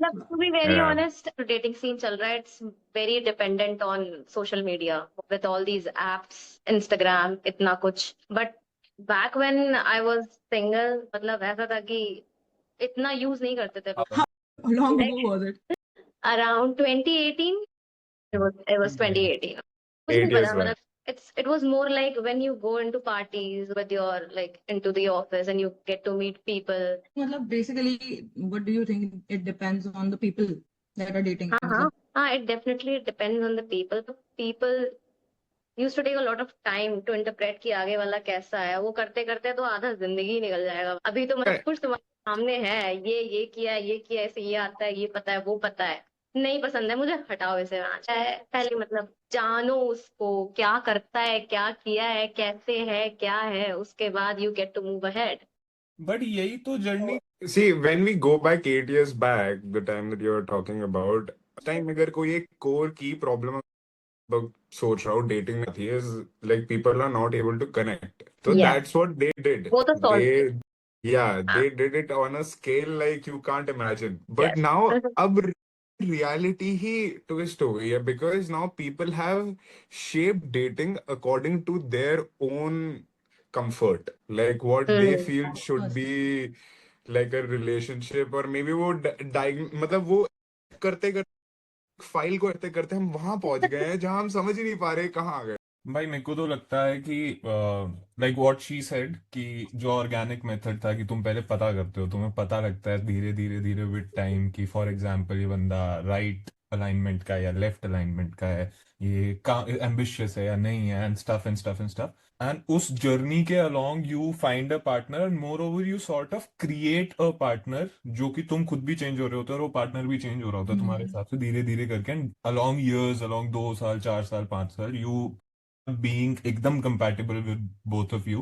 मतलब to be very Yeah. honest, dating scene चल रहा है. It's very dependent on social media with all these apps, Instagram, इतना कुछ. But back when I was single, मतलब ऐसा था कि इतना यूज नहीं करते थे लोग. How long ago Like was it? around 2018. It was 2018. कुछ नहीं 8 years पता back. मतलब it was more like when you go into parties with your like into the office and you get to meet people. मतलब basically, what do you think? It depends on the people that are dating. हाँ हाँ मतलब हाँ, it definitely depends on the people. People used to take a lot of time to interpret कि आगे वाला कैसा है. वो करते करते तो आधा जिंदगी ही निकल जाएगा. अभी तो मतलब कुछ तुम्हारे सामने है, ये किया ऐसे, ये आता है, ये पता है, वो पता है. नहीं पसंद है मुझे, हटाओ इसे वहां. चाहे पहले मतलब जानो उसको, क्या करता है, क्या किया है, कैसे है, क्या है, उसके बाद you get to move ahead. But यही तो journey. See, when we go back 8 years back, the time that you're talking about, उस time अगर कोई एक core key problem सोच रहा हूँ dating में थी, is like people are not able to connect. So या that's what they did. वो तो सॉल्व. Yeah, हाँ. they did it on a scale like you can't imagine. But yes. now, अब reality ही twist हो गई है, because now people have shaped dating according to their own comfort, like what they feel should first, be like a relationshप. और maybe वो मतलब वो करते करते फाइल को करते करते हम वहां पहुंच गए हैं जहां हम समझ ही नहीं पा रहे कहाँ आ गए. भाई मेरे को तो लगता है कि लाइक व्हाट शी सेड कि जो ऑर्गेनिक मेथड था कि तुम पहले पता करते हो, तुम्हें पता लगता है धीरे धीरे धीरे विद टाइम कि फॉर एग्जांपल ये बंदा राइट अलाइनमेंट का है या लेफ्ट अलाइनमेंट का है, ये एम्बिशियस है या नहीं है, and stuff and stuff and stuff. And उस जर्नी के along you find a partner and more over you sort of create a partner, जो कि तुम खुद भी चेंज हो रहे होते हो और वो पार्टनर भी चेंज हो रहा होता है तुम्हारे हिसाब से धीरे धीरे करके. एंड अलोंग ईयर्स, अलोंग 2 साल 4 साल 5 साल, यू बीइंग एकदम compatible with both of you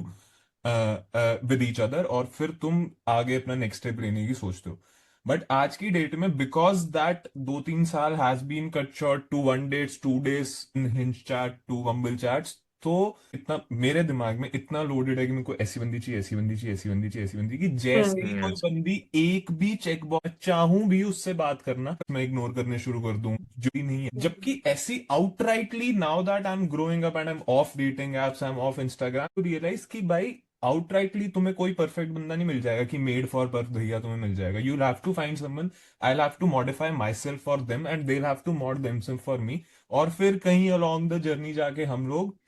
with each other, और फिर तुम आगे अपना नेक्स्ट स्टेप लेने की सोचते हो. बट आज की डेट में बिकॉज दैट 2-3 साल has been cut short to 1 dates, 2 days in Hinge chat, two Bumble chats, तो इतना मेरे दिमाग में इतना लोडेड है कि मेरे को ऐसी बंदी चाहिए, ऐसी बंदी चाहिए, ऐसी बंदी चाहिए, ऐसी बंदी की जैसे ही कोई बंदी एक भी चेक बॉक्स चाहूं भी उससे बात करना मैं इग्नोर करने शुरू कर दूं, जो भी नहीं है. जबकि ऐसी outrightly now that I am growing up and I am off dating apps, I am off Instagram, to realize कि भाई आउटराइटली तुम्हें कोई परफेक्ट बंदा नहीं मिल जाएगा कि मेड फॉर बर्थ भैया तुम्हें मिल जाएगा. You have to find someone, I have to modify myself for them and they have to mod themselves for me. और फिर कहीं अलोंग द जर्नी जाके हम लोग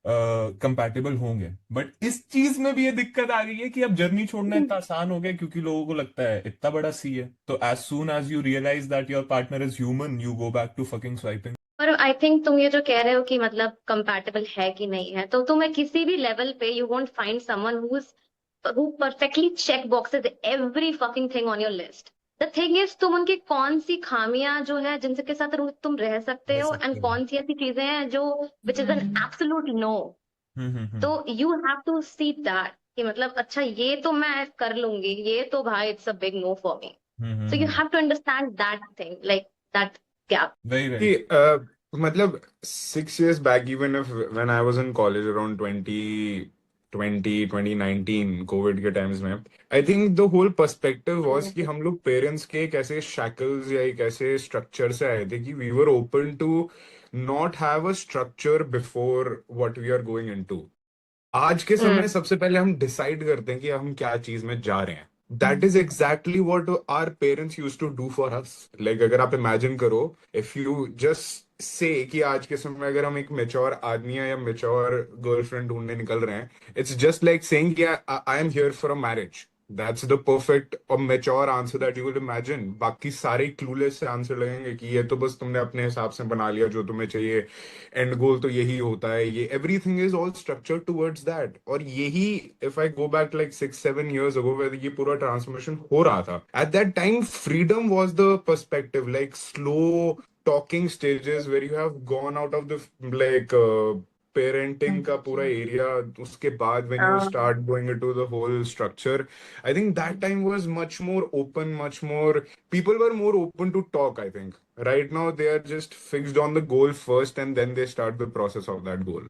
कंपैटिबल होंगे. बट इस चीज में भी ये दिक्कत आ गई है कि अब जर्नी छोड़ना इतना आसान हो गया क्योंकि लोगों को लगता है इतना बड़ा सी है, तो as soon as you realize that your partner is human, you go back to fucking swiping. और आई थिंक तुम ये जो कह रहे हो कि मतलब कंपैटिबल है कि नहीं है, तो तुम्हें किसी भी लेवल पे you won't find someone who perfectly check boxes every fucking thing on your list. The thing is तुम उनकी कौन सी खामियां जो है जिनसे के साथ तुम रह सकते रह हो, सकते एंड हो. कौन सी ऐसी चीजें हैं जो which is an absolute no. तो hmm. You have to see that कि मतलब अच्छा ये तो मैं कर लूंगी, ये तो भाई it's a big no for me. So you have to understand that thing, like that gap. Very See, right. मतलब 6 years back, even if when I was in college around 2020 2019 Covid के टाइम्स में, I think the whole perspective was कि हम लोग parents के एक ऐसे shackles या एक ऐसे स्ट्रक्चर से आए थे कि we were open to not have a structure before what we are going into. आज के समय सबसे पहले हम डिसाइड करते हैं कि हम क्या चीज में जा रहे हैं. That is exactly what our parents use to do for us. Like अगर आप इमेजिन करो, इफ यू जस्ट से कि आज के समय में अगर हम एक मेच्योर आदमी या मेच्योर गर्लफ्रेंड ढूंढने निकल रहे हैं, इट्स जस्ट लाइक सेइंग कि I am here for a marriage. That's the perfect और mature answer that you will imagine. बाकी सारे क्लूलेस से आंसर लगेंगे कि ये तो बस तुमने अपने हिसाब से बना लिया जो तुम्हें चाहिए, एंड गोल तो यही होता है, ये everything is all structure towards that. और यही, if I go back like 6-7 years ago, where ये पूरा ट्रांसफॉर्मेशन हो रहा था, at that time freedom was the perspective. Like slow talking stages where you have gone out of the like parenting का पूरा area, उसके बाद when you start going into the whole structure, I think that time was much more open, much more, people were more open to talk. I think right now they are just fixed on the goal first and then they start the process of that goal.